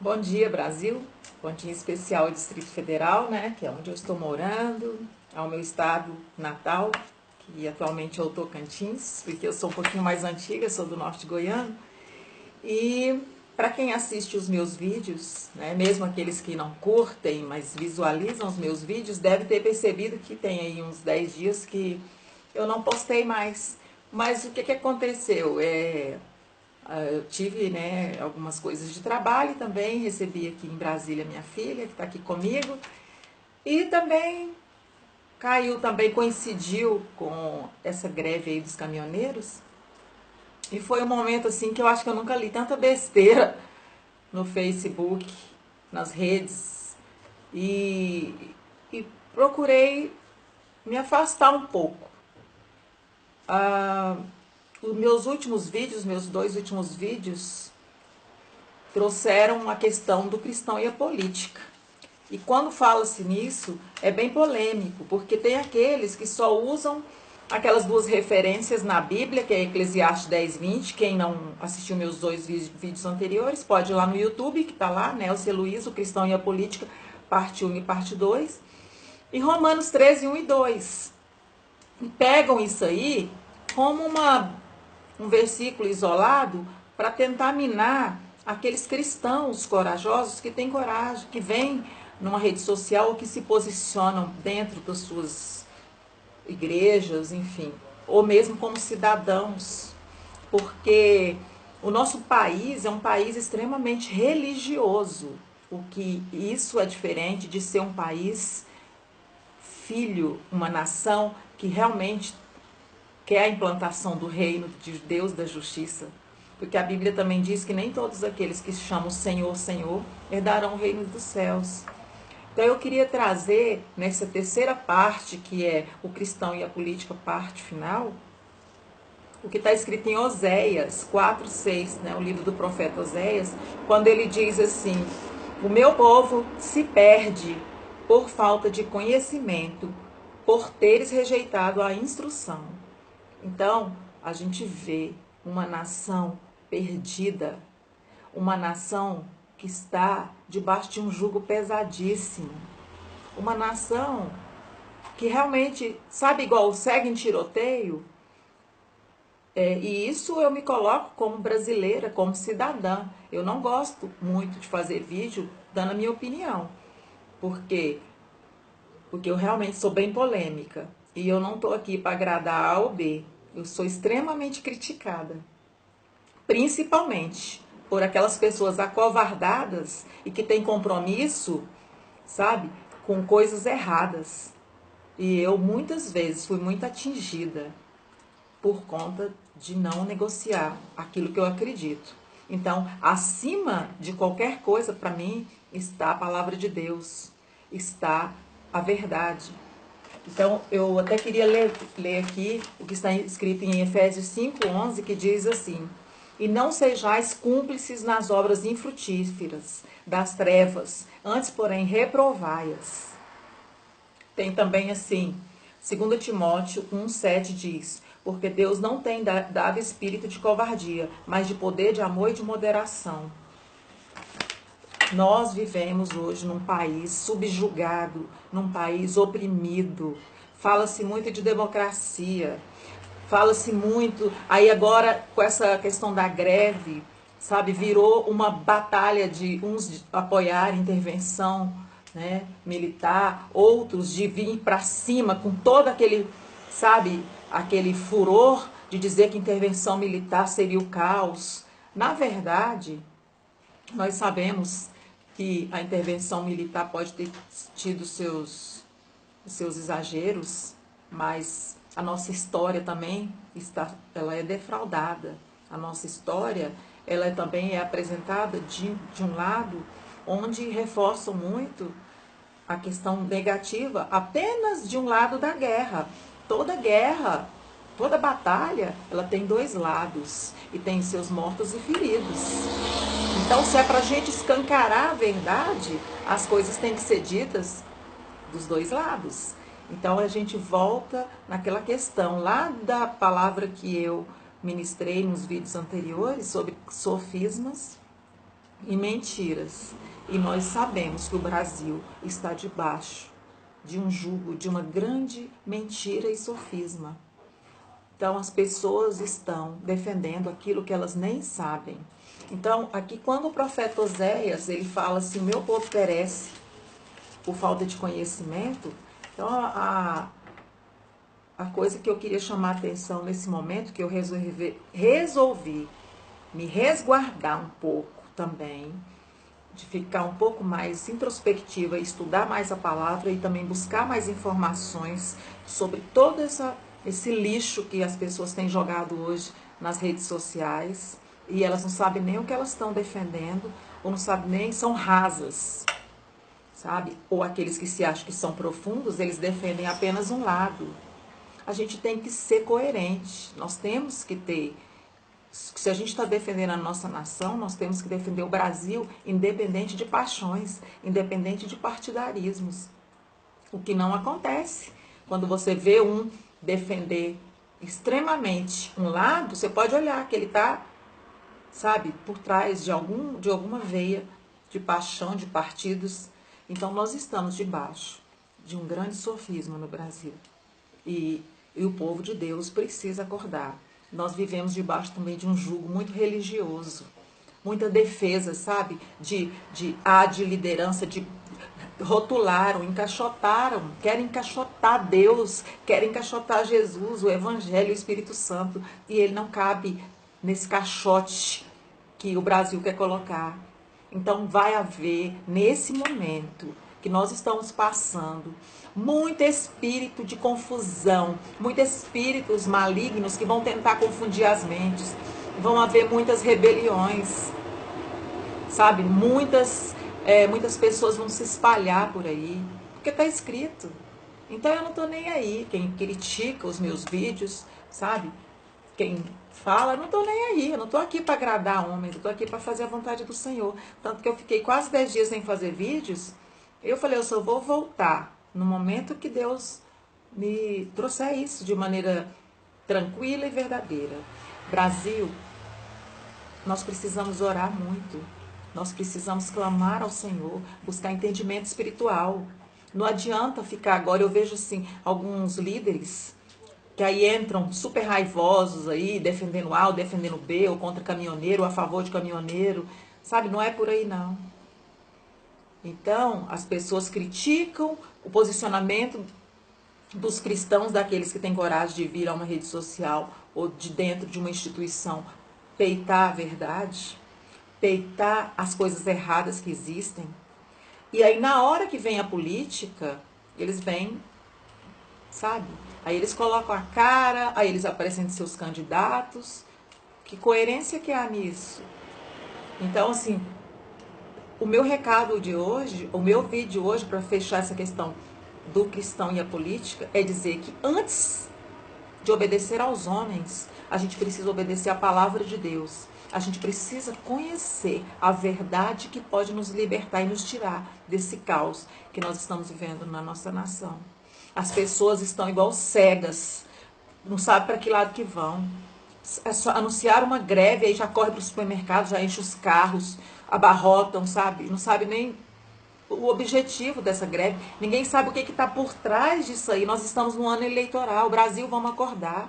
Bom dia, Brasil. Bom dia especial ao Distrito Federal, né, que é onde eu estou morando, ao meu estado natal, que atualmente é o Tocantins, porque eu sou um pouquinho mais antiga, sou do norte goiano. E para quem assiste os meus vídeos, né, mesmo aqueles que não curtem, mas visualizam os meus vídeos, deve ter percebido que tem aí uns 10 dias que eu não postei mais. Mas o que aconteceu? Eu tive, né, algumas coisas de trabalho também, recebi aqui em Brasília minha filha, que está aqui comigo, e também coincidiu com essa greve aí dos caminhoneiros, e foi um momento assim que eu acho que eu nunca li tanta besteira no Facebook, nas redes, e procurei me afastar um pouco. Os meus últimos vídeos, meus 2 últimos vídeos, trouxeram a questão do cristão e a política. E quando fala-se nisso, é bem polêmico, porque tem aqueles que só usam aquelas duas referências na Bíblia, que é Eclesiastes 10:20. Quem não assistiu meus 2 vídeos anteriores, pode ir lá no YouTube, que está lá, Nelcia Luiz, o cristão e a política, parte 1 e parte 2. E Romanos 13:1 e 2. E pegam isso aí como um versículo isolado para tentar minar aqueles cristãos corajosos que têm coragem, que vêm numa rede social ou que se posicionam dentro das suas igrejas, enfim, ou mesmo como cidadãos, porque o nosso país é um país extremamente religioso, o que isso é diferente de ser um país filho, uma nação que realmente quer a implantação do reino de Deus da justiça, porque a Bíblia também diz que nem todos aqueles que chamam Senhor, Senhor, herdarão o reino dos céus. Então eu queria trazer nessa terceira parte, que é o cristão e a política, parte final, o que está escrito em Oséias 4:6, né, o livro do profeta Oséias, quando ele diz assim: o meu povo se perde por falta de conhecimento, por teres rejeitado a instrução. Então, a gente vê uma nação perdida, uma nação que está debaixo de um jugo pesadíssimo, uma nação que realmente, sabe, igual segue em tiroteio, e isso eu me coloco como brasileira, como cidadã. Eu não gosto muito de fazer vídeo dando a minha opinião, porque porque eu realmente sou bem polêmica. E eu não estou aqui para agradar A ou B. Eu sou extremamente criticada. Principalmente por aquelas pessoas acovardadas e que têm compromisso, sabe, com coisas erradas. E eu muitas vezes fui muito atingida por conta de não negociar aquilo que eu acredito. Então, acima de qualquer coisa, para mim, está a palavra de Deus, está a verdade. Então, eu até queria ler aqui o que está escrito em Efésios 5:11, que diz assim: e não sejais cúmplices nas obras infrutíferas das trevas, antes, porém, reprovai-as. Tem também assim, 2 Timóteo 1:7 diz: porque Deus não tem dado espírito de covardia, mas de poder, de amor e de moderação. Nós vivemos hoje num país subjugado, num país oprimido. Fala-se muito de democracia, fala-se muito. Aí agora, com essa questão da greve, sabe, virou uma batalha de uns apoiar intervenção, né, militar, outros de vir para cima com todo aquele, sabe, aquele furor de dizer que intervenção militar seria o caos. Na verdade, nós sabemos que a intervenção militar pode ter tido seus exageros, mas a nossa história também ela é defraudada. A nossa história ela também é apresentada de um lado onde reforçam muito a questão negativa apenas de um lado da guerra. Toda guerra, toda batalha, ela tem dois lados e tem seus mortos e feridos. Então, se é para a gente escancarar a verdade, as coisas têm que ser ditas dos dois lados. Então, a gente volta naquela questão lá da palavra que eu ministrei nos vídeos anteriores sobre sofismas e mentiras. E nós sabemos que o Brasil está debaixo de um jugo, de uma grande mentira e sofisma. Então as pessoas estão defendendo aquilo que elas nem sabem. Então aqui quando o profeta Oséias, ele fala assim, meu povo perece por falta de conhecimento, então a coisa que eu queria chamar a atenção nesse momento, que eu resolvi me resguardar um pouco também, de ficar um pouco mais introspectiva, estudar mais a palavra e também buscar mais informações sobre todo esse lixo que as pessoas têm jogado hoje nas redes sociais, e elas não sabem nem o que elas estão defendendo, ou não sabem nem, são rasas, sabe? Ou aqueles que se acham que são profundos, eles defendem apenas um lado. A gente tem que ser coerente, nós temos que ter, se a gente está defendendo a nossa nação, nós temos que defender o Brasil independente de paixões, independente de partidarismos. O que não acontece. Quando você vê um defender extremamente um lado, você pode olhar que ele está, sabe, por trás de alguma veia de paixão, de partidos. Então nós estamos debaixo de um grande sofisma no Brasil. E o povo de Deus precisa acordar. Nós vivemos debaixo também de um jugo muito religioso, muita defesa, sabe? De liderança, de rotularam, encaixotaram, querem encaixotar Deus, querem encaixotar Jesus, o Evangelho, o Espírito Santo, e ele não cabe nesse caixote que o Brasil quer colocar. Então vai haver, nesse momento que nós estamos passando, muito espírito de confusão, muitos espíritos malignos que vão tentar confundir as mentes. Vão haver muitas rebeliões, sabe? Muitas pessoas vão se espalhar por aí, porque está escrito. Então eu não estou nem aí. Quem critica os meus vídeos, sabe? Quem fala, eu não estou nem aí. Eu não estou aqui para agradar homens, eu estou aqui para fazer a vontade do Senhor. Tanto que eu fiquei quase 10 dias sem fazer vídeos. Eu falei, eu só vou voltar no momento que Deus me trouxer isso de maneira tranquila e verdadeira. Brasil, nós precisamos orar muito. Nós precisamos clamar ao Senhor, buscar entendimento espiritual. Não adianta ficar agora, eu vejo assim, alguns líderes que aí entram super raivosos aí, defendendo A ou defendendo B, ou contra caminhoneiro, ou a favor de caminhoneiro. Sabe, não é por aí não. Então, as pessoas criticam o posicionamento dos cristãos, daqueles que têm coragem de vir a uma rede social ou de dentro de uma instituição, peitar a verdade, peitar as coisas erradas que existem. E aí, na hora que vem a política, eles vêm, sabe? Aí eles colocam a cara, aí eles aparecem de seus candidatos. Que coerência que há nisso? Então, assim, o meu recado de hoje, o meu vídeo hoje, para fechar essa questão do cristão e a política, é dizer que antes de obedecer aos homens, a gente precisa obedecer à palavra de Deus. A gente precisa conhecer a verdade que pode nos libertar e nos tirar desse caos que nós estamos vivendo na nossa nação. As pessoas estão igual cegas, não sabem para que lado que vão. É só anunciar uma greve, aí já corre para o supermercado, já enche os carros, abarrotam, sabe? Não sabe nem o objetivo dessa greve. Ninguém sabe o que está por trás disso aí. Nós estamos num ano eleitoral. O Brasil, vamos acordar.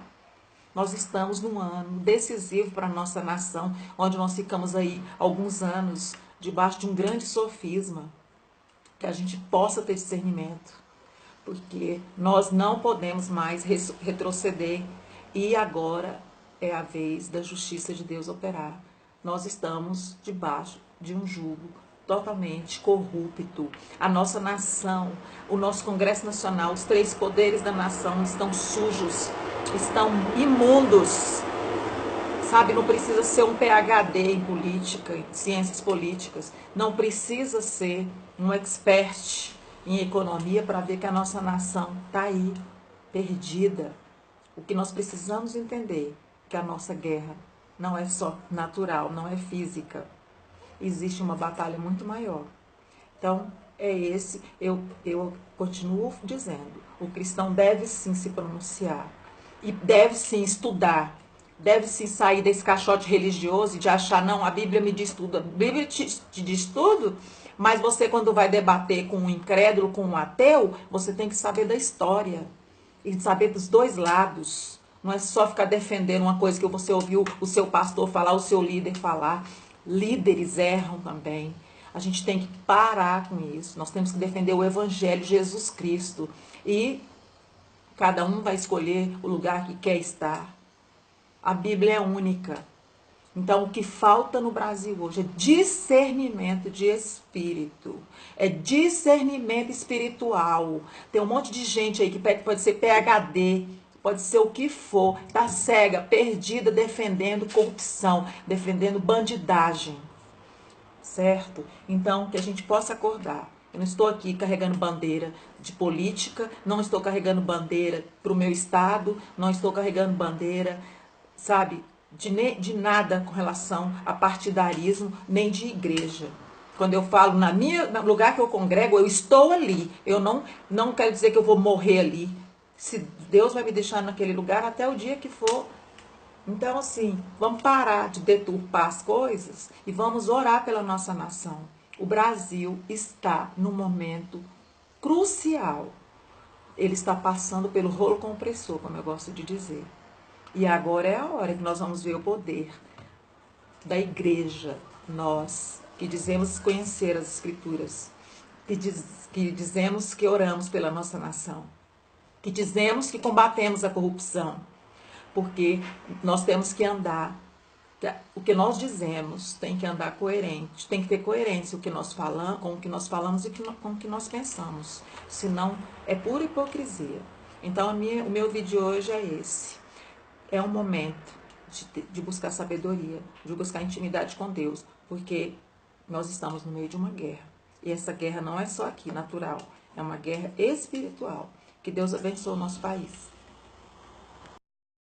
Nós estamos num ano decisivo para a nossa nação, onde nós ficamos aí alguns anos debaixo de um grande sofisma. Que a gente possa ter discernimento. Porque nós não podemos mais retroceder. E agora é a vez da justiça de Deus operar. Nós estamos debaixo de um jugo totalmente corrupto. A nossa nação, o nosso Congresso Nacional, os 3 poderes da nação estão sujos, estão imundos. Sabe, não precisa ser um PhD em política, em ciências políticas. Não precisa ser um expert em economia para ver que a nossa nação está aí, perdida. O que nós precisamos entender é que a nossa guerra não é só natural, não é física. Existe uma batalha muito maior. Então, eu continuo dizendo, o cristão deve sim se pronunciar e deve sim estudar deve sim sair desse caixote religioso e de achar, não, a Bíblia me diz tudo. A Bíblia te diz tudo, mas você, quando vai debater com um incrédulo, com um ateu, você tem que saber da história e saber dos dois lados. Não é só ficar defendendo uma coisa que você ouviu o seu pastor falar, o seu líder falar. Líderes erram também. A gente tem que parar com isso. Nós temos que defender o Evangelho de Jesus Cristo. E cada um vai escolher o lugar que quer estar. A Bíblia é única. Então, o que falta no Brasil hoje é discernimento de espírito. É discernimento espiritual. Tem um monte de gente aí que pode ser PhD, pode ser o que for, tá cega, perdida, defendendo corrupção, defendendo bandidagem. Certo? Então, que a gente possa acordar. Eu não estou aqui carregando bandeira de política, não estou carregando bandeira para o meu estado, não estou carregando bandeira, sabe, de nada com relação a partidarismo, nem de igreja. Quando eu falo no lugar que eu congrego, eu estou ali. Eu não quero dizer que eu vou morrer ali. Se Deus vai me deixar naquele lugar até o dia que for. Então, assim, vamos parar de deturpar as coisas e vamos orar pela nossa nação. O Brasil está num momento crucial. Ele está passando pelo rolo compressor, como eu gosto de dizer. E agora é a hora que nós vamos ver o poder da igreja, nós, que dizemos conhecer as Escrituras, que dizemos que oramos pela nossa nação, que dizemos que combatemos a corrupção, porque nós temos que andar, o que nós dizemos tem que andar coerente, tem que ter coerência o que nós falamos, com o que nós falamos e com o que nós pensamos, senão é pura hipocrisia. Então o meu vídeo hoje é esse. É um momento de buscar sabedoria, de buscar intimidade com Deus, porque nós estamos no meio de uma guerra. E essa guerra não é só aqui, natural, é uma guerra espiritual. Que Deus abençoe o nosso país.